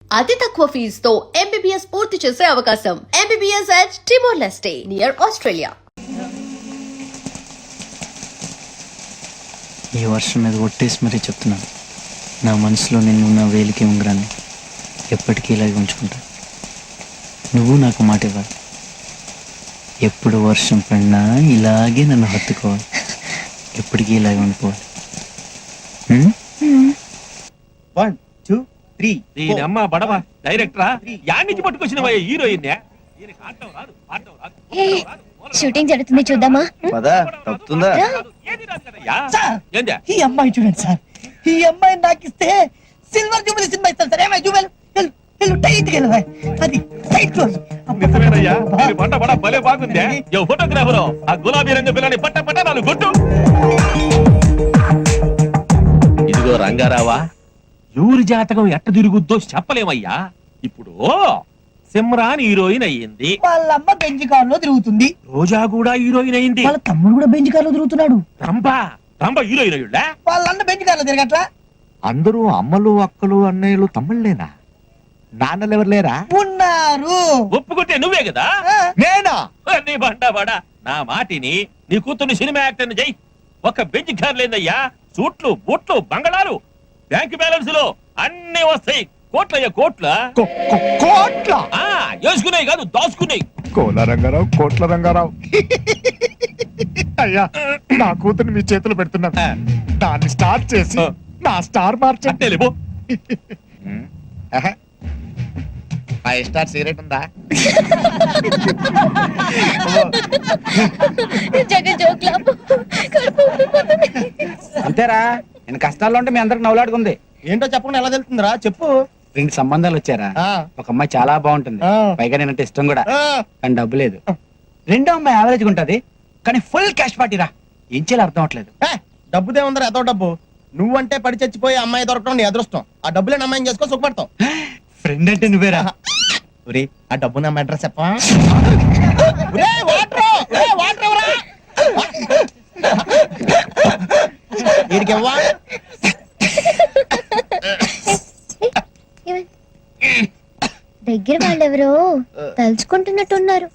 అతి తక్కువ ఫీజుతో ఎంబీబీఎస్ పూర్తి చేసే అవకాశం. MBBS at Timor-Leste near Australia. ఈ వర్షం మీద ఒట్టేసి మరీ చెప్తున్నాను, నా మనసులో నిన్నున్న వేలికి ఉంగరాన్ని ఎప్పటికీ ఇలాగే ఉంచుకుంటా. నువ్వు నాకు మాట ఇవ్వాలి, ఎప్పుడు వర్షం పడినా ఇలాగే నన్ను హత్తుకోవాలి, ఎప్పటికీ ఇలాగే ఉండిపోవాలి. 1 2 3 దీని అమ్మ బడవ డైరెక్టరా యాడ్ నుంచి పట్టుకొచ్చినవా హీరోయిన్ షూటింగ్ జరుగుతుంది, చూద్దామా? పదా తప్పుతుందా? ఈ అమ్మాయి చూడండి సార్, ఈ అమ్మాయి నాకు ఇస్తే సిల్వర్ జూబిలీ సినిమా ఇస్తాను సార్. ఏమై జూబిలీ టైట్ గా అది టైట్ క్లోజ్. పంట బడ భలే బాగుంది. ఫోటోగ్రాఫర్ ఆ గులాబీ రంగు పిల్లని పట్ట పట్ట నాలుగు గుట్టు. ఇదిగో రంగారావా, ఎవరి జాతకం ఎట్ట తిరుగుద్దో చెప్పలేమయ్యా. ఇప్పుడు సిమ్రాన్ హీరోయిన్ అయ్యింది, వాళ్ళమ్మ బెంజ్ కార్ లో తిరుగుతుంది, రోజా కూడా హీరోయిన్ అయ్యింది, వాళ్ళ తమ్ముడు కూడా బెంజ్ కార్ లో తిరుగుతున్నాడు. రంభ హీరోయిన్ అయ్యుళ్ళా. వాళ్ళన్న బెంజ్ కార్ లో తిరగట్లా. అందరూ అమ్మలు అక్కలు అన్నయ్యలు తమ్ముళ్ళేనా? నాన్నలు ఎవరు లేరా? ఉన్నారు. ఒప్పుకుంటే నువ్వే కదా. నేనా? నీ బండా బడా నా మాటిని నీ కూతుర్ని సినిమా యాక్టర్ జై. ఒక బెంచ్ కార్ లేదయ్యా, సూట్లు బూట్లు బంగళాలు బ్యాంక్ బ్యాలెన్స్ లో అన్ని వస్తాయి. కోట్లయ్యా కోట్ల. కోట్ల వేసుకున్నాయి కాదు, దాచుకున్నాయి. కోల రంగారావు, కోట్ల రంగారావు. అయ్యా, నా కూతురు మీ చేతులు పెడుతున్నా, దాన్ని స్టార్ట్ చేసి నా స్టార్ మార్చండి. లేబో 5 స్టార్ సిగరెట్ ఉందా? అంతేరా, నేను కష్టాల్లో ఉంటే మీ అందరికి నవ్వులాడుకుంది. ఏంటో చెప్పకుండా ఎలా తెలుతుందిరా? చెప్పు. 2 సంబంధాలు వచ్చారా, ఒక అమ్మాయి చాలా బాగుంటుంది, పైగా నేనంటే ఇష్టం కూడా, కానీ డబ్బు లేదు. రెండో అమ్మాయి యావరేజ్ ఉంటది, కానీ ఫుల్ క్యాష్ పార్టీరా. ఏం చేయాలి అర్థం అవట్లేదు. డబ్బుదే ఉందరా, ఎంతో డబ్బు. నువ్వంటే పడి చచ్చిపోయి అమ్మాయి దొరకడం నీ అదృష్టం. ఆ డబ్బులేని అమ్మాయిని చేసుకో, సుఖపడతావు. ఫ్రెండ్ అంటే నువ్వేరా. ఒరే, ఆ డబ్బు నా అడ్రస్ చెప్పా. దగ్గర వాళ్ళెవరో తలుచుకుంటున్నట్టున్నారు.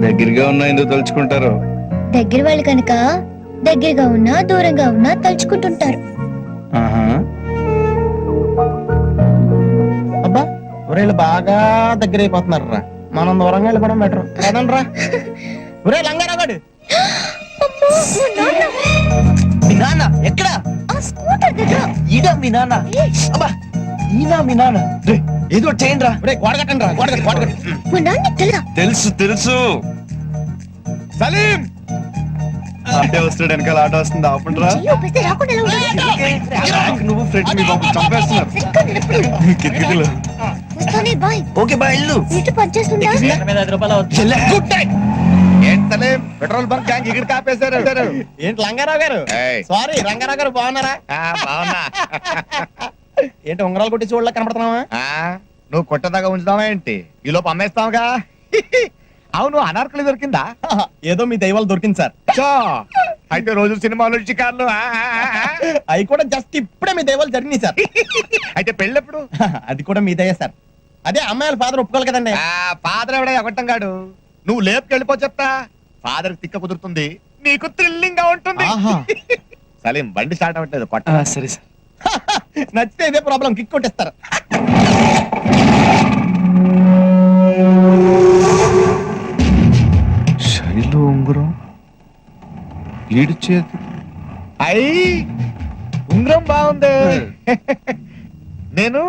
దగ్గరగా ఉన్నా ఎందుకు తలుచుకుంటారు? దగ్గర వాళ్ళు కనుక దగ్గరగా ఉన్నా దూరంగా ఉన్నా తలుచుకుంటుంటారు. అబ్బా, ఒరేళ్ళు బాగా దగ్గర అయిపోతున్నారు రా. మనం దూరంగా వెళ్ళిపోవడం బెటర్ కదండి రా. ఒరే లంగారాగాడు, మీ నాన్న ఎక్కడ? ఈడా మీ నాన్న? అబ్బా, ఈనా మీ నాన్న? ఏదో చేయండి రా. గోడ కట్టండి రా, గోడ కట్టు. తెలుసు తెలుసు. సలీం అంటే వస్తాడు, వెనకాల ఆట వస్తుంది, ఆపండి రా. నువ్వు ఫ్రెండ్ మీ బాబు చంపేస్తున్నారు. ఓకే బాయ్, ఇల్లు పెట్రోల్ బంక్ ట్యాంక్ ఇక్కడ కాపేశారు. ఏంటి లంగారావు గారు? సారీ రంగారావు గారు, బాగున్నారా? బాగున్నా. ఏంటి ఉంగరాలు కొట్టి చూడలే కనపడుతున్నావా? నువ్వు కొట్టదాకా ఉంచుతావా ఏంటి? ఈ లోపు అమ్మేస్తావుగా. అవును, అనార్కలి దొరికిందా? ఏదో మీ దైవాలు దొరికింది సార్. అయితే రోజు సినిమాలు షికార్లు అవి కూడా జస్ట్ ఇప్పుడే మీ దైవాలు జరిగినాయి సార్. అయితే పెళ్ళెప్పుడు? అది కూడా మీ దయ సార్. అదే అమ్మాయిల ఫాదర్ ఒప్పుకోవాలి కదండి. ఫాదర్ ఎవడ ఎగట్టం గాడు, నువ్వు లేపుకెళ్ళిపో చెప్తా. ఫాదర్ తిక్క కుదురుతుంది, నీకు థ్రిల్లింగ్ గా ఉంటుంది. సలీం బండి స్టార్ట్ అవ్వట్లేదు, కొట్ట. సరే సార్. నచ్చితే ఇదే ప్రాబ్లం, కిక్ కొట్టేస్తారు. శైలు ఉంగరం, ఈడు చేతి. అయ్యి ఉంగరం బాగుంది. నేను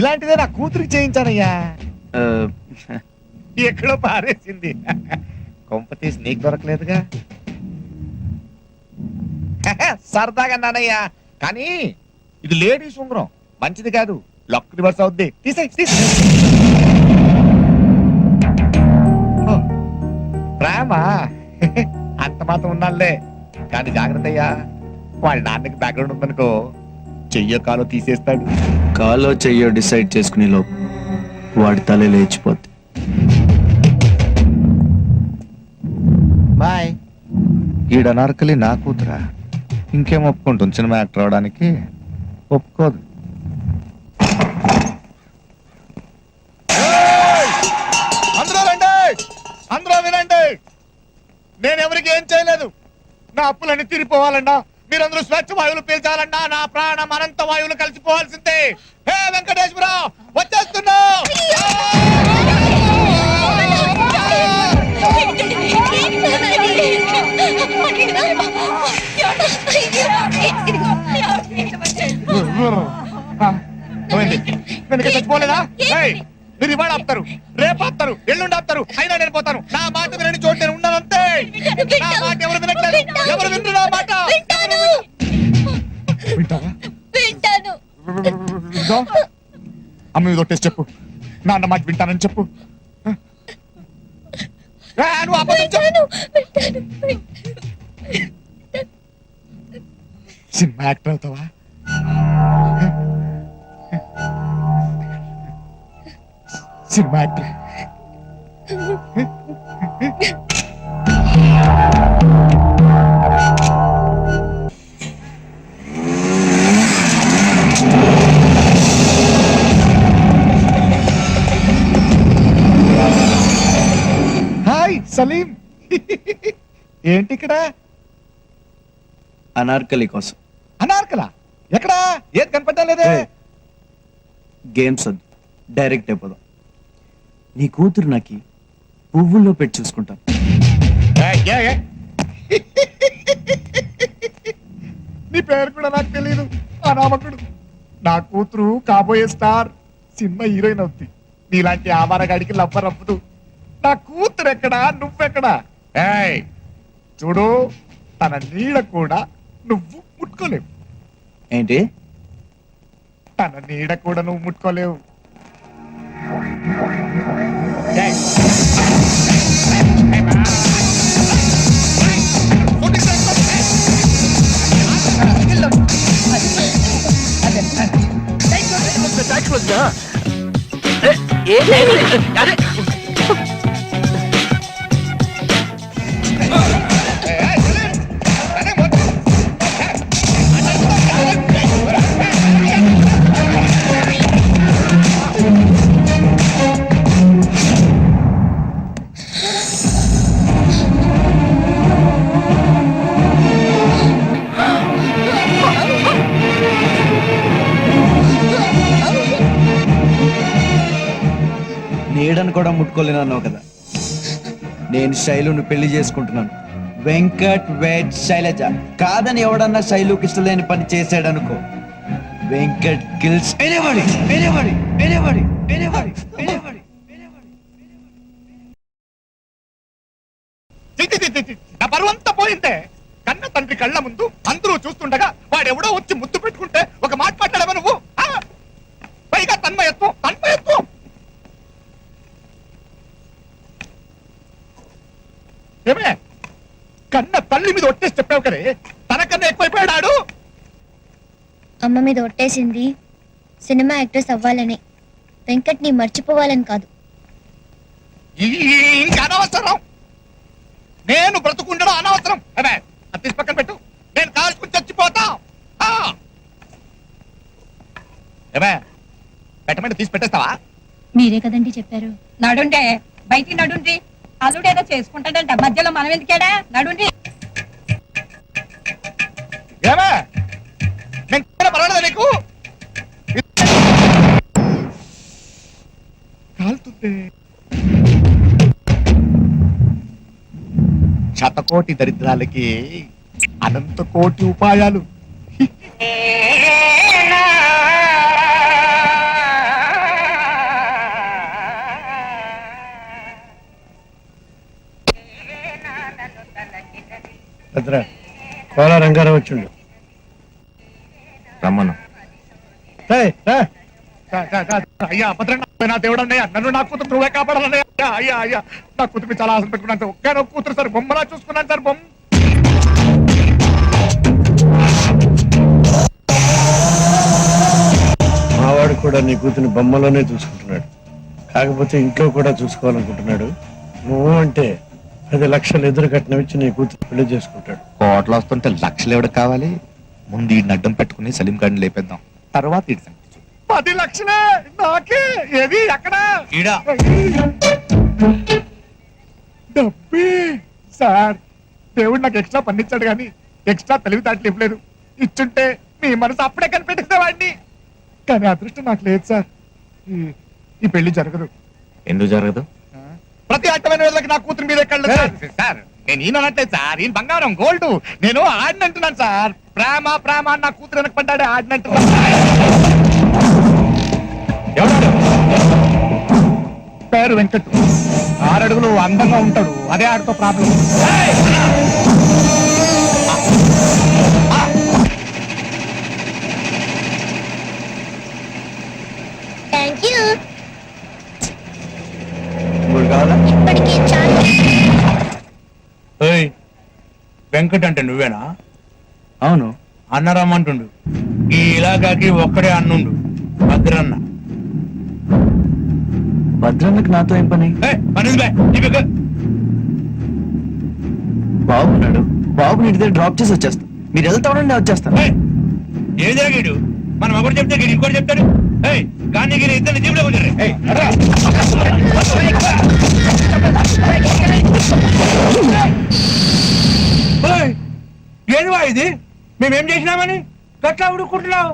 ఇలాంటిదే నా కూతురికి చేయించానయ్యా. ఎక్కడో పారేసింది. కొంప తీసి నీకు దొరకలేదుగా. సరదాగా నానయ్యా, కానీ ఇది లేడీస్ ఉంగరం, మంచిది కాదు. లక్ రివర్స్ అవుద్ది. తీసే ప్రేమ అంత మాత్రం ఉన్నాళ్లే, కానీ జాగ్రత్త అయ్యా. వాళ్ళ నాన్నకి బ్యాక్గ్రౌండ్ ఉందనుకో, చెయ్యో కాలో తీసేస్తాడు. కాలో చెయ్యో డిసైడ్ చేసుకునే లోపు వాడి తలే లేచిపోద్ది. బాయ్. ఈడ అనార్కలి నా కూతురా, ఇంకేం ఒప్పుకుంటుంది సినిమా యాక్టర్ అవడానికి? ఒప్పుకోదు. అందరూ రండి, అందరూ వినండి. నేను ఎవరికి ఏం చేయలేదు. నా అప్పులన్నీ తీరిపోవాలన్నా, మీరందరూ స్వచ్ఛ వాయువులు పీల్చాలన్నా, నా ప్రాణం అనంత వాయువులు కలిసిపోవాల్సిందే. హే వెంకటేశ్వరరావు, వచ్చేస్తున్నా. నేను చచ్చిపోలేదా? మీరు ఇవాళ ఆపుతారు, రేపు ఆపుతారు, ఎల్లుండి ఆపుతారు, అయినా నేను పోతాను. నా మాట వినని చోటు నేను ఉన్నాను అంతే. నా మాట ఎవరు వినట్లేదు, ఎవరు వింటారు నా మాట? వింటావా? అమ్మ మీద ఒట్టేసి చెప్పు, నాన్న మాట వింటానని చెప్పు. నువ్వు అబద్ధం చెప్పు. సినిమా యాక్టర్ అవుతావా? Cinema actor. హాయ్ సలీం. ఏంటి ఇక్కడ? అనార్కలి కోసం. అనార్కలా? ఎక్కడా? ఏది కనపడటం లేదే. గేమ్స్ వద్దు, డైరెక్ట్ అయిపోదాం. నీ కూతురు నాకి పువ్వుల్లో పెట్టి చూసుకుంటాను. నీ పేరు కూడా నాకు తెలియదు. అనామకుడు. నా కూతురు కాబోయే స్టార్, సినిమా హీరోయిన్ అవుతుంది. నీలాంటి ఆవారగాడికి లవ్వ రవ్వదు. నా కూతురు ఎక్కడా, నువ్వెక్కడా? చూడు, తన నీడ కూడా నువ్వు ముట్టుకోలేవు. ఏంటి? తన నీడ కూడా నువ్వు ముట్టుకోలేవు. నీడను కూడా ముట్టుకోలేను అన్నావు కదా. నేను శైలుని పెళ్లి చేసుకుంటున్నాను. వెంకట్ వెడ్ శైలజ. కాదని ఎవడన్నా శైలుకి ఇష్టలేని పని చేశాడనుకో, Venkat kills anybody anybody anybody anybody anybody. నా పరువంతా పోయిందే. కన్న తండ్రి కళ్ళ ముందు అందరూ చూస్తుండగా వాడెవడో వచ్చి ముద్దు పెట్టుకుంటే ఒక మాట మాట్లాడవా నువ్వు? పైగా తన్మయత్వం, తన్మయత్వం. ఏమే, కన్న తల్లి మీద ఒట్టేసి చెప్పావు కదే, తనకన్నా ఎక్కువైపోయాడు. అమ్మ మీద ఒట్టేసింది సినిమా యాక్ట్రెస్ అవ్వాలని, వెంకట్ ని మర్చిపోవాలని కాదు. ఇంకా అనవసరం. నేను బ్రతుకుండడం అనవసరం. అదే అది తీసి పక్కన పెట్టు. నేను కాల్చుకుని చచ్చిపోతా. ఏమే, పెట్టమంటే తీసి పెట్టేస్తావా? మీరే కదండి చెప్పారు. నడుంటే బయటికి నడుండ్రి. అల్లుడేదో చేసుకుంటాడంట, మధ్యలో మనం ఎందుకేడా? నడుండ్రి. ఏమే, నేను పర్వాలేదా నీకు? కాలుతుంది. శతకోటి దరిద్రాలకి అనంత కోటి ఉపాయాలు. కోల రంగారావు వచ్చిండు. రమ్మను. అయ్యా భద్రంగా నా దేవుడన్నయ్యా, నన్ను నా కూతురు నువ్వే కాపాడాలన్నయ్యా. అయ్యా అయ్యా, నా కూతురు చాలా ఆశ పెట్టుకున్నాను సార్. ఒక్క కూతురు సార్, బొమ్మలా చూసుకున్నాను సార్. బొమ్మ మావాడు కూడా నీ కూతుని బొమ్మలోనే చూసుకుంటున్నాడు. కాకపోతే ఇంట్లో కూడా చూసుకోవాలనుకుంటున్నాడు. నువ్వు అంటే 10 లక్షలు ఎదురు కట్నమిచ్చి నీ కూతురు పెళ్లి చేసుకుంటాడు. కోట్లు వస్తుంటే లక్షలు ఎవరికి కావాలి? ముందు ఈ అడ్డం పెట్టుకుని సలీం గారిని లేపేద్దాం. తర్వాత ఇటు సంగతి చూడు. 10 లక్షలే నాకే. ఏది ఎక్కడ? ఈడా డబ్బే సార్. దేవుడు నాకు ఎక్స్ట్రా పండించాడు కానీ ఎక్స్ట్రా తెలివితేటలు ఇవ్వలేదు. ఇచ్చుంటే మీ మనసు అప్పుడే కనిపెట్టేవాడిని. కానీ అదృష్టం నాకు లేదు సార్. ఈ పెళ్లి జరగదు. ఎందుకు జరగదు? ప్రతి అట్టమైన వాళ్ళకి నా కూతురు మీద ఎక్కడ సార్. నేను ఈయన అనట్లేదు సార్. ఈయన బంగారం గోల్డ్. నేను ఆడినంటున్నాను సార్. ప్రేమ ప్రేమ అని నా కూతురు వెనక పడ్డాడే ఆడినంటున్నాను. ఎవరు? పేరు వెంకట్. 6 అడుగులు అందంగా ఉంటాడు. అదే ఆడితో ప్రాబ్లం. Thank you. ఇప్పుడు కావాలా? ఇప్పటికే చాలా. వెంకట్ అంటే నువ్వేనా? అవును. అన్నరమ్మంటుండు. ఈ ఇలాకాకి ఒక్కడే అన్నుండు, భద్రన్న. భద్రన్నకు నాతో ఏం పని? బాబు ఉన్నాడు. బాబుని ఇంటి దగ్గర డ్రాప్ చేసి వచ్చేస్తా. మీరు వెళ్తా ఉండండి, వచ్చేస్తాను. ఏదిరా గీడు? మనం ఒకటి చెప్తే గీడు ఇంకోటి చెప్తాడు. కానీ గీడు ఇద్దరు జీవులో ఉంటారు. ఏదివా ఇది? మేమేం చేసినామని గట్లా ఉడుకుంటున్నావు?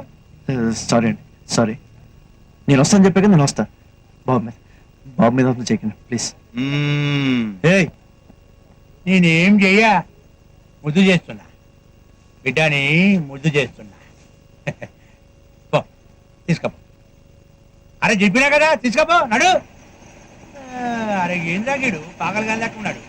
సారీ అండి, సారీ. నేను వస్తాను చెప్పాక నేను వస్తా. బాబు మీద చేయకండి ప్లీజ్. నేనేం చెయ్యా, ముద్దు చేస్తున్నా బిడ్డని, ముద్దు చేస్తున్నా. పో తీసుకపో. అరే చెప్పినా కదా తీసుకపో. నడు. అరే ఏం తాగాడు? పాగలు కానీ దాక్కున్నాడు.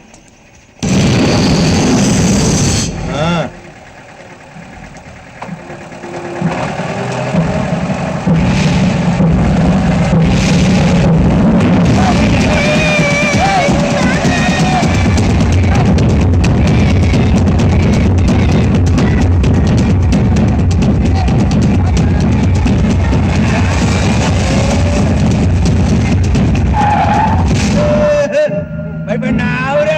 భయపడినావురా?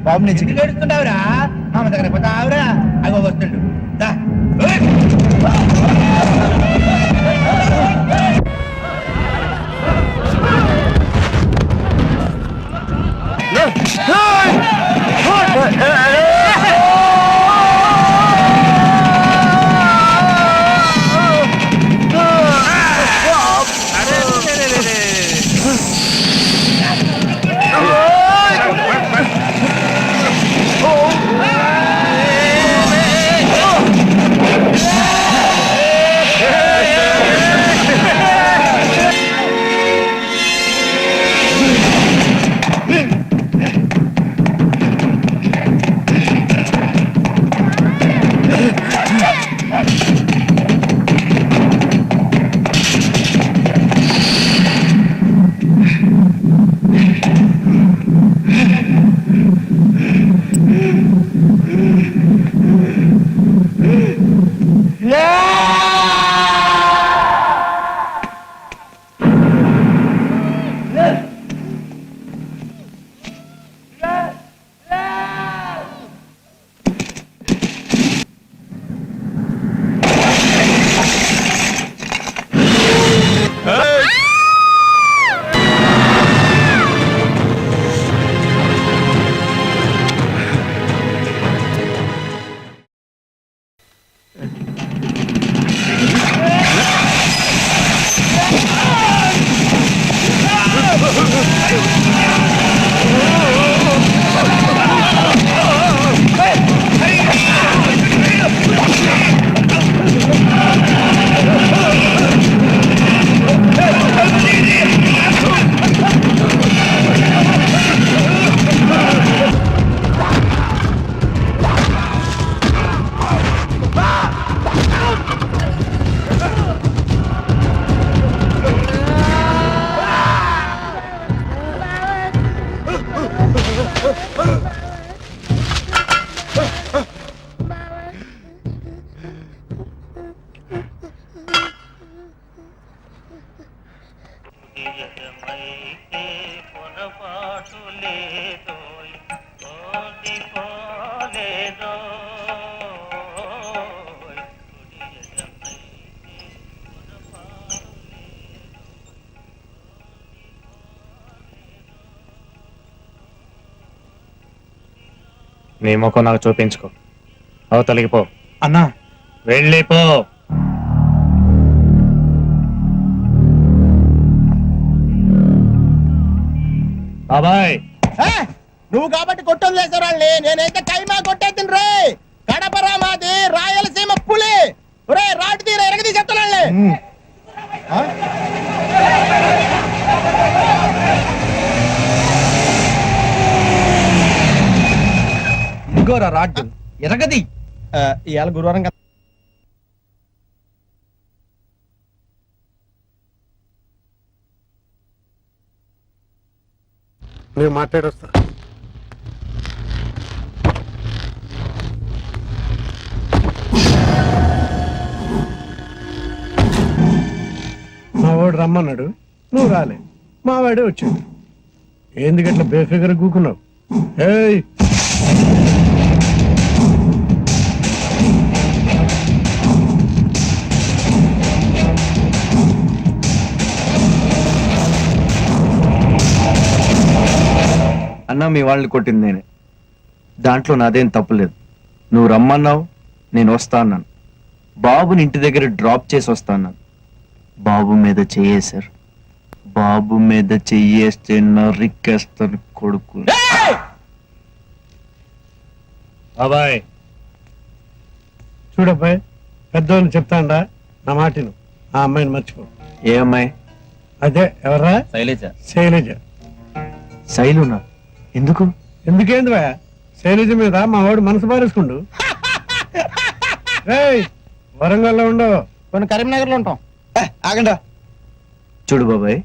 బాబు నుంచి ఎందుకు ఏడుస్తున్నావురా? మామ దగ్గర పోతావురా? అగో వస్తుండు. దా. నీ ముఖం నాకు చూపించుకో అవతలికి పో. అన్నా వెళ్ళిపో. బాబాయ్ నువ్వు కాబట్టి కొట్టలు చేసేవాళ్ళని నేనైతే కైమా కొట్టేద్ది రే. కడపరా మాది రాయలసీమ పులి. ఒరే రాటు తీర ఎరగది చెప్తానండి. ఇంకోరా రాడ్డు ఎరగది. ఇవాళ గురువారం కదా. నేను మాట్లాడొస్తా. మా వాడు రమ్మన్నాడు, నువ్వు రాలే. మా వాడే వచ్చాడు. ఎందుకట్లా బేఫిగర్ కూకున్నావు? ఏయ్ అన్నా మీ వాళ్ళని కొట్టింది నేనే, దాంట్లో నాదేం తప్పులేదు. నువ్వు రమ్మన్నావు, నేను వస్తా అన్నాను. బాబుని ఇంటి దగ్గర డ్రాప్ చేసి వస్తా అన్నాను. బాబు మీద చెయ్యేశారు. బాబు మీద చెయ్యేస్తే నరికేస్తాను కొడుకు. బాబాయ్ చూడబ్బాయి, పెద్దోళ్ళు చెప్తాండా, నా మాటిను. ఆ అమ్మాయిని మర్చిపో. ఏ అమ్మాయి? అదే ఎవర్రా? శైలేజ. శైలజ. శైలునా? ఎందుకు? ఎందుకేంది భయ? శైలజ మీద మా వాడు మనసు పారేసుకుండు. వరంగల్లో ఉండవు, కొన్ని కరీంనగర్ లో ఉంటాం. ఆగండా. చూడు బాబాయ్,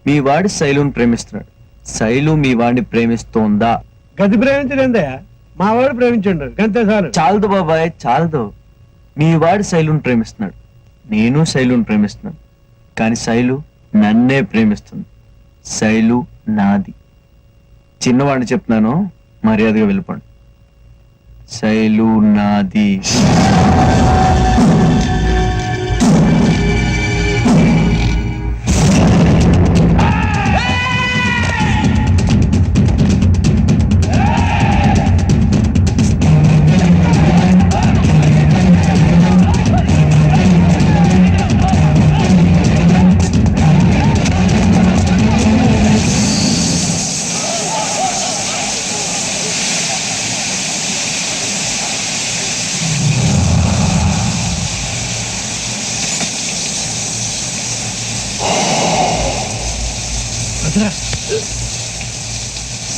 మీ వాడి శైలుని ప్రేమిస్తున్నాడు. శైలు మీ వాడిని ప్రేమిస్తోందా? గది ప్రేమించలేందయ్యా, మా వాడు ప్రేమించండు, గంతే చాలు. చాలదు బాబాయ్, చాలదు. మీ వాడి శైలుని ప్రేమిస్తున్నాడు, నేను శైలుని ప్రేమిస్తున్నాను. కానీ శైలు నన్నే ప్రేమిస్తుంది. శైలు నాది. చిన్నవాడిని చెప్తున్నాను, మర్యాదగా వెళ్ళిపోండి. శైలు నాది.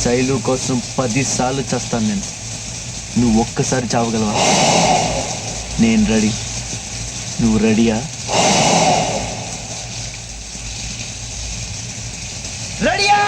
శైలు కోసం 10 సార్లు చేస్తాను నేను. నువ్వు ఒక్కసారి చావగలవా? నేను రెడీ. నువ్వు రెడీయా? రెడీయా?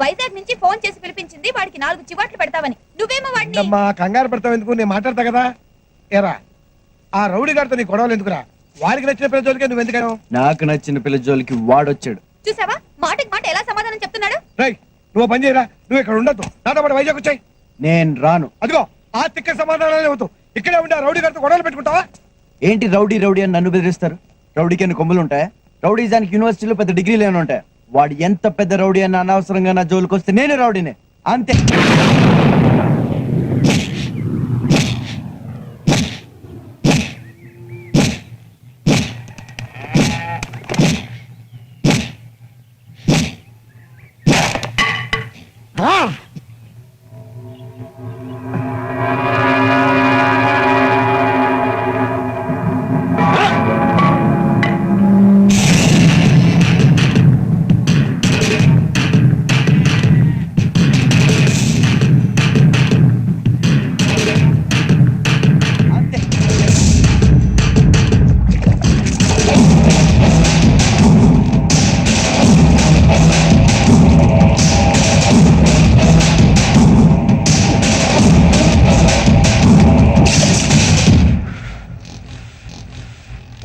వైజాగ్ నుంచి ఫోన్ చేసి పిలిపించింది వాడికి 4 చివాట్లు పెడతావని. నువ్వేమో వాడిని అమ్మా కంగారు పెడతావు ఎందుకు? నేను మాట్లాడతా కదా. ఏరా, ఆ రౌడీ గారితో నీ గొడవలు ఎందుకురా? వారికి నచ్చిన పిల్ల జోలికే నువ్వు ఎందుకను? నాకు నచ్చిన పిల్ల జోలికి వాడొచ్చాడు. చూసావా మాటకి మాట ఎలా సమాధానం చెప్తున్నాడు. రేయ్, నువ్వు పని చేయరా, నువ్వు ఇక్కడ ఉండొద్దు, నాతో పాటు వైజాగ్ వచ్చాయి. నేను రాను. అదిగో ఆ తిక్క సమాధానాలు అవుతావు. ఇక్కడే ఉండే రౌడీ గారితో గొడవలు పెట్టుకుంటావా? ఏంటి రౌడీ రౌడీ అని నన్ను బెదిరిస్తారు? రౌడీకి అన్ని కొమ్ములు ఉంటాయా? రౌడీజానికి యూనివర్సిటీలో పెద్ద డిగ్రీలు ఏమైనా ఉంటాయా? వాడు ఎంత పెద్ద రౌడీ అని అనవసరంగా నా జోలికి వస్తే నేను రౌడీనే, అంతే.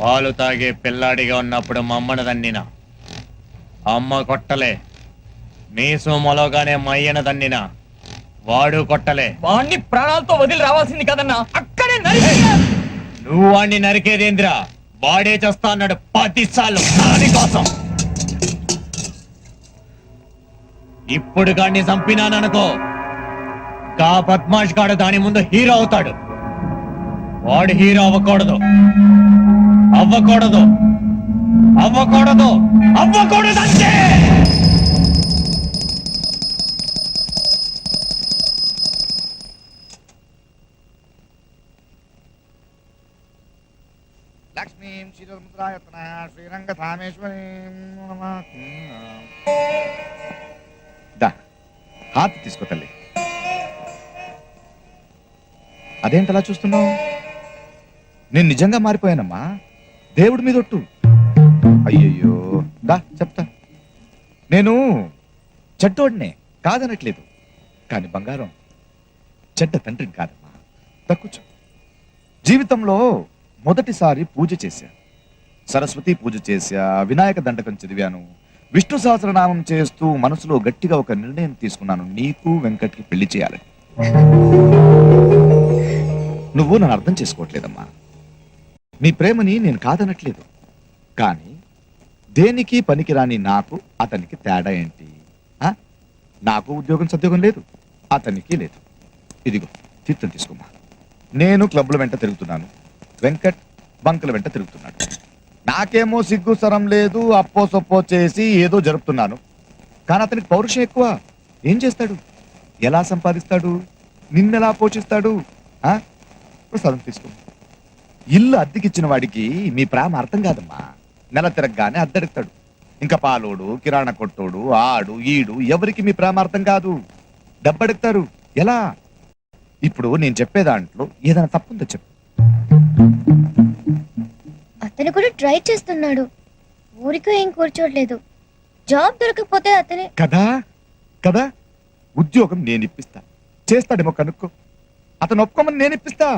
పాలు తాగే పిల్లాడిగా ఉన్నప్పుడు మా అమ్మను దన్నినా, అమ్మ కొట్టలే. మీసు మొలగానే మయ్యన దన్నినా, వాడు కొట్టలే. వాణ్ణి ప్రాణాలతో వదిలి రావాల్సింది కదన్నా, అక్కడే నువ్వు వాణ్ణి నరికేదేంద్రా? వాడే చేస్తా అన్నాడు 10 సార్లు దానికోసం. ఇప్పుడు గాడిని చంపినాననుకో, గా బద్మాష్ గాడు దాని ముందు హీరో అవుతాడు. వాడు హీరో అవ్వకూడదు, అవ్వకూడదు, అవ్వకూడదు, అవ్వకూడదు అంతే. లక్ష్మీం శ్రీరముద్రాయతన శ్రీరంగధామేశ్వరీ హాత్ తీసుకో తల్లి. అదేంటలా చూస్తున్నావు? నేను నిజంగా మారిపోయానమ్మా, దేవుడి మీద ఒట్టు. అయ్యయ్యో దా చెప్తా. నేను చెడ్డోడినే కాదనట్లేదు, కానీ బంగారం చెడ్డ తండ్రిని కాదమ్మా. తక్కువ జీవితంలో మొదటిసారి పూజ చేశా, సరస్వతి పూజ చేశా, వినాయక దండకం చదివాను, విష్ణు సహస్రనామం చేస్తూ మనసులో గట్టిగా ఒక నిర్ణయం తీసుకున్నాను, నీకు వెంకట్కి పెళ్లి చేయాలని. నువ్వు నన్ను అర్థం చేసుకోవట్లేదమ్మా. నీ ప్రేమని నేను కాదనట్లేదు, కానీ దేనికి పనికిరాని నాకు అతనికి తేడా ఏంటి? నాకు ఉద్యోగం సద్యోగం లేదు, అతనికి లేదు. ఇదిగో తీర్థం తీసుకోమ్మా. నేను క్లబ్ల వెంట తిరుగుతున్నాను, వెంకట్ బంకుల వెంట తిరుగుతున్నాడు. నాకేమో సిగ్గు సరం లేదు, అప్పో సొప్పో చేసి ఏదో జరుపుతున్నాను. కానీ అతనికి పౌరుషం ఎక్కువ. ఏం చేస్తాడు? ఎలా సంపాదిస్తాడు? నిన్నెలా పోషిస్తాడు? ప్రసాదం తీసుకో. ఇల్లు అద్దెకిచ్చిన వాడికి మీ ప్రేమ అర్థం కాదమ్మా. నెల తిరగగానే అద్దెడుతాడు. ఇంకా పాలోడు, కిరాణా కొట్టోడు, ఆడు ఈడు ఎవరికి మీ ప్రేమ అర్థం కాదు. డబ్బడుగుతారు. ఎలా? ఇప్పుడు నేను చెప్పే దాంట్లో ఏదైనా తప్పుందో చెప్పు. అతను కూడా ట్రై చేస్తున్నాడు, ఊరికే ఏం కూర్చోట్లేదు. జాబ్ దొరకకపోతే అతనే కదా కదా ఉద్యోగం నేను ఇప్పిస్తా, చేస్తాడేమో కనుక్కో. అతను ఒప్పుకోమని నేను ఇప్పిస్తా.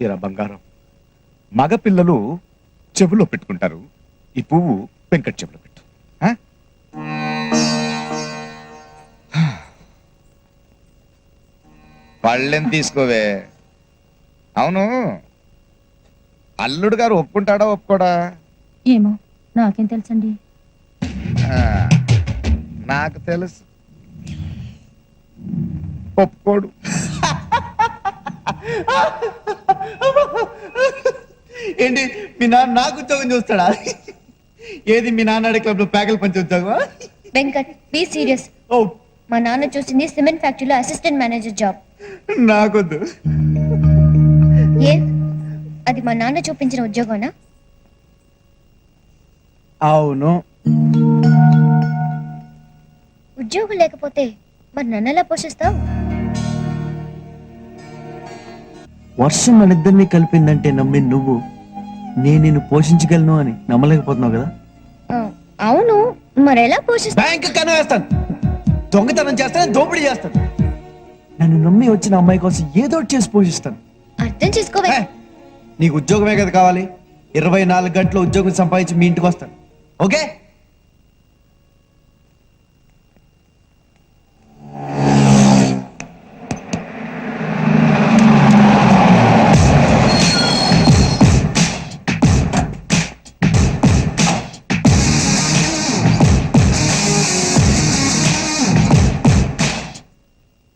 ఇరా బంగారం, మగ పిల్లలు చెవులో పెట్టుకుంటారు, ఈ పువ్వు వెంకట్ చెవులో పెట్టు. పళ్ళెం తీసుకోవే. అవును, అల్లుడు గారు ఒప్పుకుంటాడా ఒప్పుకోడా? ఏమో, నాకేం తెలుసండి. నాకు తెలుసు, ఒప్పుకోడు. ఏంటి మీ నాన్న నాకు ఉద్యోగం చూస్తాడా? ఏది మీ నాన్న క్లబ్ లో ప్యాకెల్ పంచి ఉద్యోగం? Venkat be serious. ఓ, మా నాన్న చూసింది సిమెంట్ ఫ్యాక్టరీలో అసిస్టెంట్ మేనేజర్ జాబ్. నాకొద్దు. ఏ, అది మా నాన్న చూపించిన ఉద్యోగమా? అవును. ఉద్యోగం లేకపోతే మరి నన్ను ఎలా పోషిస్తావు? వర్షం మన ఇద్దరిని కలిపిందంటే నమ్మి నువ్వు నేను నిన్ను పోషించగలను అని నమ్మలేకపోతున్నావు కదా. అవును, మరి ఎలా పోషిస్తా? బ్యాంక్ కను వేస్తాను, దొంగతనం చేస్తాను, దోపిడీ చేస్తాను. నన్ను నమ్మి వచ్చిన అమ్మాయి కోసం ఏదో ఒకటి చేసి పోషిస్తాను. అర్థం చేసుకోవే. నీకు ఉద్యోగమే కదా కావాలి. 24 గంటలు ఉద్యోగం సంపాదించి మీ ఇంటికి వస్తాను. ఓకే?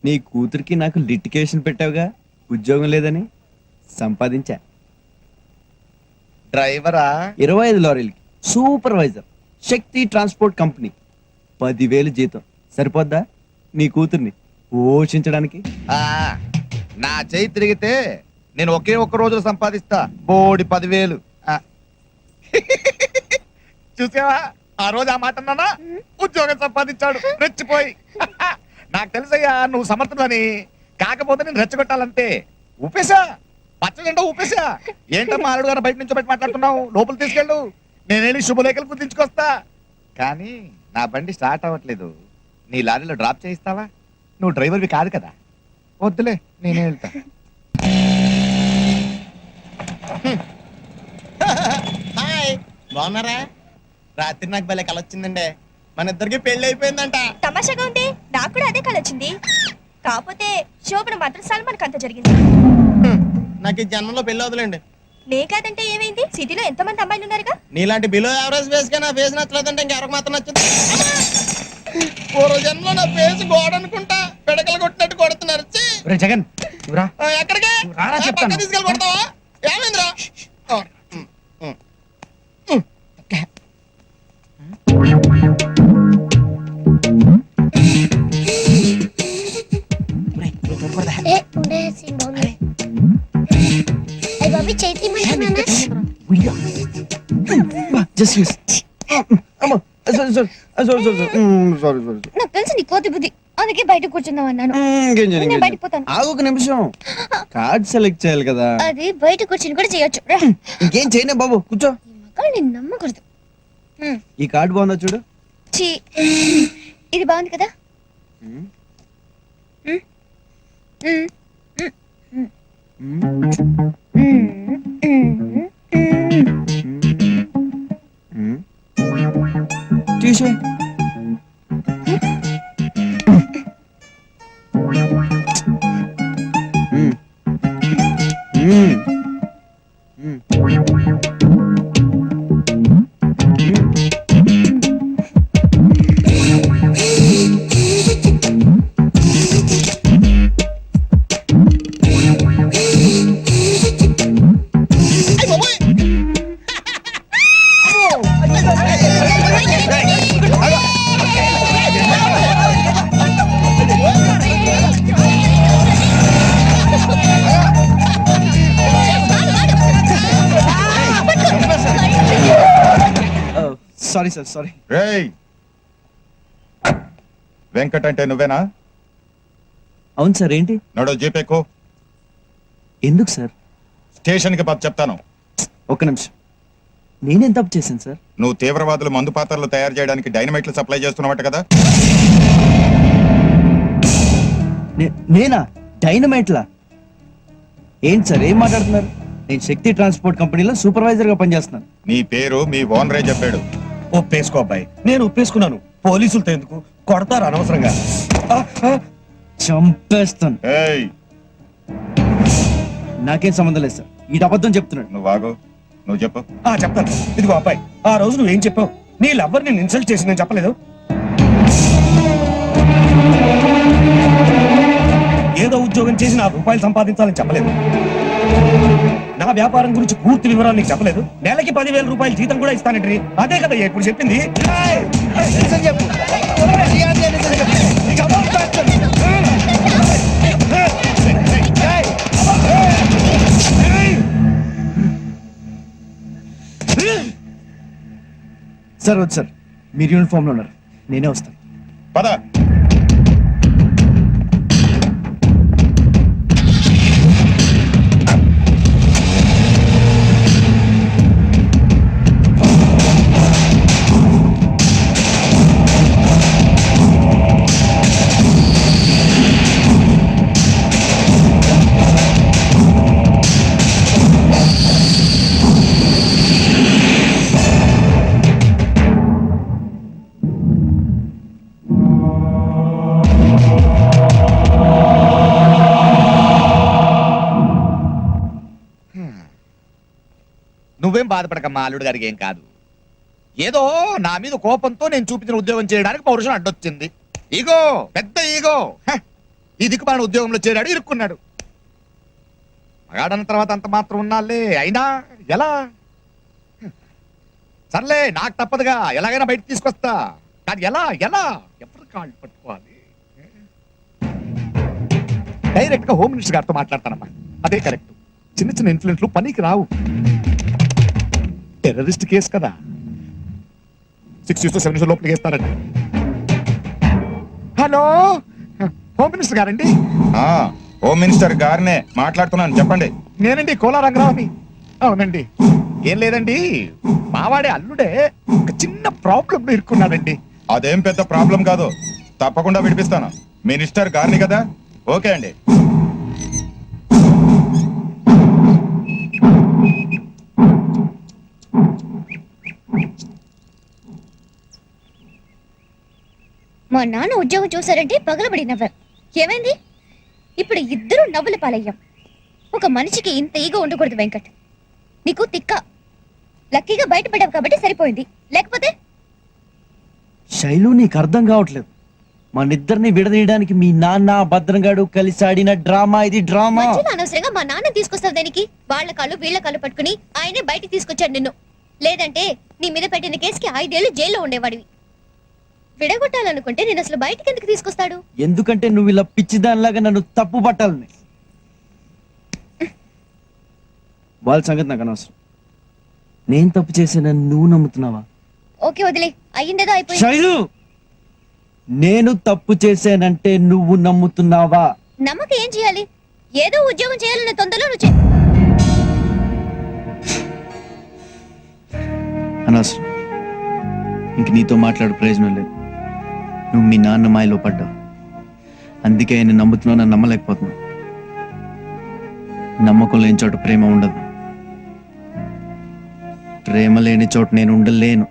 నీ కూతురికి నాకు లిటికేషన్ పెట్టావుగా, ఉద్యోగం లేదని. సంపాదించా. డ్రైవరా? 25 లారీలకి సూపర్వైజర్, శక్తి ట్రాన్స్పోర్ట్ కంపెనీ. 10,000 జీతం సరిపోద్దా నీ కూతుర్ని పోషించడానికి? నా చేయి తిరిగితే నేను ఒకే ఒక్క రోజులో సంపాదిస్తా బోడి 10,000. చూసావా, ఆ రోజు ఆ మాట అన్నానా? ఉద్యోగం సంపాదించాడు రెచ్చిపోయి. నాకు తెలుసయ్యా నువ్వు సమర్థులని, కాకపోతే నేను రెచ్చగొట్టాలంతే. ఊపేశా, పచ్చజెండా ఊపేశా. ఏంటమ్మా అల్లుడు గారు బయట నుంచి బయట మాట్లాడుతున్నావు? లోపల తీసుకెళ్ళు, నేనేళ్ళి శుభలేఖలు గుర్తించుకొస్తా. కానీ నా బండి స్టార్ట్ అవ్వట్లేదు, నీ లారీలో డ్రాప్ చేయిస్తావా? నువ్వు డ్రైవర్వి కాదు కదా. వద్దులే, నేనే వెళ్తా. బాగున్నారా? రాత్రి నాకు భలే కల వచ్చిందండి. మన ఇద్దరికి పెళ్లి అయిపోయిందంట. తమాషాగా ఉంది, నాకు కూడా అదే కళ వచ్చింది. కాకపోతే శోభన మాత్రం సల్మాన్ అంత జరిగింది. నాకు ఈ జన్మలో పెళ్లి అవుతులేండి. నే కాదంటే ఏమైంది? సిటీలో ఎంతమంది అమ్మాయిలు ఉన్నారుగా. నీలాంటి బిలో యావరేజ్ ఫేస్ గా నా ఫేస్ నచ్చలేదంటే ఇంకెవరికి మాత్రం నచ్చుతుంది. పూర్వ జన్మలో నా ఫేస్ గోడ అనుకుంటా పిడకలు కొట్టినట్టు కొడుతున్నారు. ఛీ! జగన్ ఎక్కడికి పక్క తీసుకెళ్ళి కొడతావా? ఏమైందిరా? Just use. నాకు తెలుసు నీ కోతి బుద్ధి, అందుకే బయట కూర్చుందాం అన్నాను. నేను బయటకు పోతాను. ఆగు ఒక నిమిషం, కార్డ్ సెలెక్ట్ చేయాలి కదా. అది బయట కూర్చుని కూడా చేయొచ్చు. ఇంకేం చేయనే బాబు, కూర్చో. నేను నమ్మకూడదు. ఈ కార్డు బాగుందా చూడు. ఛీ, ఇది బాగుంది కదా. తీసే. Sorry sir, sorry. రేయ్ వెంకట్ అంటే నువ్వేనా? అవును సార్. ఏంటి? నడో జీపేకో. ఎందుకు సార్? స్టేషన్ కి పది చెప్తాను. ఒక్క నిమిషం, నేనేం తప్పు చేశాను సార్? నువ్వు తీవ్రవాదులు మందు పాత్రలు తయారు చేయడానికి డైనమైట్లు సప్లై చేస్తున్నమాట కదా. నేనా? డైనమైట్లా? ఏంటి సార్ ఏం మాట్లాడుతున్నారు? నేను శక్తి ట్రాన్స్పోర్ట్ కంపెనీలో సూపర్వైజర్ గా పనిచేస్తున్నాను. నీ పేరు మీ ఓనరే చెప్పాడు. ఒప్పేసుకో అబ్బాయి, నేను ఒప్పేసుకున్నాను. పోలీసులతో ఎందుకు కొడతారు అనవసరంగా. చంపేస్తాను. ఏయ్ నాకేం సంబంధం లేదు సార్, ఈ అబద్ధం చెప్తున్నాడు. నువ్వు ఆగు, నువ్వు చెప్పు. చెప్తాను. ఇదిగో అబ్బాయి, ఆ రోజు నువ్వేం చెప్పావు? నీ లవ్వర్ నేను ఇన్సల్ట్ చేసి నేను చెప్పలేదు. ఏదో ఉద్యోగం చేసి నా రూపాయలు సంపాదించాలని చెప్పలేదు. నా వ్యాపారం గురించి పూర్తి వివరాలు నీకు చెప్పలేదు. నెలకి 10,000 రూపాయలు జీతం కూడా ఇస్తానండి. అదే కదా ఇప్పుడు చెప్పింది. సార్ వద్దు సార్, మీరు యూనిఫామ్ లో ఉన్నారు, నేనే వస్తాను. పద. నువ్వేం బాధపడకమ్మా, అల్లుడు గారికి ఏం కాదు. ఏదో నా మీద కోపంతో నేను చూపించిన ఉద్యోగం చేయడానికి పౌరుషం అడ్డొచ్చింది. ఈగో, పెద్ద ఈగో. ఈ దిక్కుమాలిన ఉద్యోగంలో చేరాడు, ఇరుక్కున్నాడు. మగాడన్న తర్వాత అంత మాత్రం ఉన్నాలే. అయినా ఎలా? సర్లే, నాకు తప్పదుగా, ఎలాగైనా బయట తీసుకొస్తా. కానీ ఎలా ఎలా ఎవరు కాళ్ళు పట్టుకోవాలి? డైరెక్ట్ గా హోమ్ మినిస్టర్ గారితో మాట్లాడతానమ్మా, అదే కరెక్ట్. చిన్న చిన్న ఇన్ఫ్లుయెన్స్లు పనికి రావు. టెర్రరిస్ట్ కేసు కదా, 6 years to 7 years లోపలికి వేస్తారండి. హలో, హోమ్ మినిస్టర్ గారండి? హోమ్ మినిస్టర్ గారినే మాట్లాడుతున్నాను, చెప్పండి. నేనండి, కోలా రంగరావుని. అవునండి. ఏం లేదండి, మావాడే అల్లుడే ఒక చిన్న ప్రాబ్లం ఇరుక్కున్నాడండి. అదేం పెద్ద ప్రాబ్లం కాదు, తప్పకుండా విడిపిస్తాను. మినిస్టర్ గారిని కదా. ఓకే అండి. మా నాన్న ఉద్యోగం చూసారంటే పగలబడి నవ్వారు. ఏమైంది? ఇప్పుడు ఇద్దరు నవ్వుల పాలయ్యాం. ఒక మనిషికి ఇంత ఈగో ఉండకూడదు వెంకట్. నీకు తిక్క. లక్కీగా బయటపడ్డావు కాబట్టి సరిపోయింది, లేకపోతే శైలు నీకు అర్థం కావట్లేదు. మనిద్దరిని విడదీయడానికి మీ నాన్న భద్రంగాడు కలిసి ఆడిన డ్రామా ఇది, డ్రామా. మధ్యలో అనవసరంగా మా నాన్న తీసుకొస్తావు దానికి. వాళ్ళ కాళ్ళు వీళ్ళ కాళ్ళు పట్టుకుని ఆయనే బయటికి తీసుకొచ్చాడు నిన్ను. లేదంటే నీ మీద పెట్టిన కేసుకి 5 ఏళ్ళు జైల్లో ఉండేవాడివి. విడగొట్టాలనుకుంటే నేను అసలు బయటికి ఎందుకు తీసుకొస్తాడు? ఎందుకంటే నువ్వు ఇలా పిచ్చిదానిలాగా నన్ను తప్పు పట్టాలని. వాళ్ళ సంగతి నాకు అనవసరం. నేను తప్పు చేశానని నువ్వు నమ్ముతున్నావా? ఓకే వదిలే, అయ్యిందేదో అయిపోయింది. శైలు, నేను తప్పు చేశానంటే నువ్వు నమ్ముతున్నావా? నమ్మక ఏం చేయాలి? ఏదో ఉద్యోగం చేయాలన్న తొందరలో నువ్వు అనవసరం. ఇంక నీతో మాట్లాడు ప్రయోజనం లేదు. నువ్వు మీ నాన్న మాయలో పడ్డావు. అందుకే ఆయన నమ్ముతున్నావు, నన్ను నమ్మలేకపోతున్నావు. నమ్మకం లేని చోట ప్రేమ ఉండదు. ప్రేమ లేని చోట నేను ఉండలేను.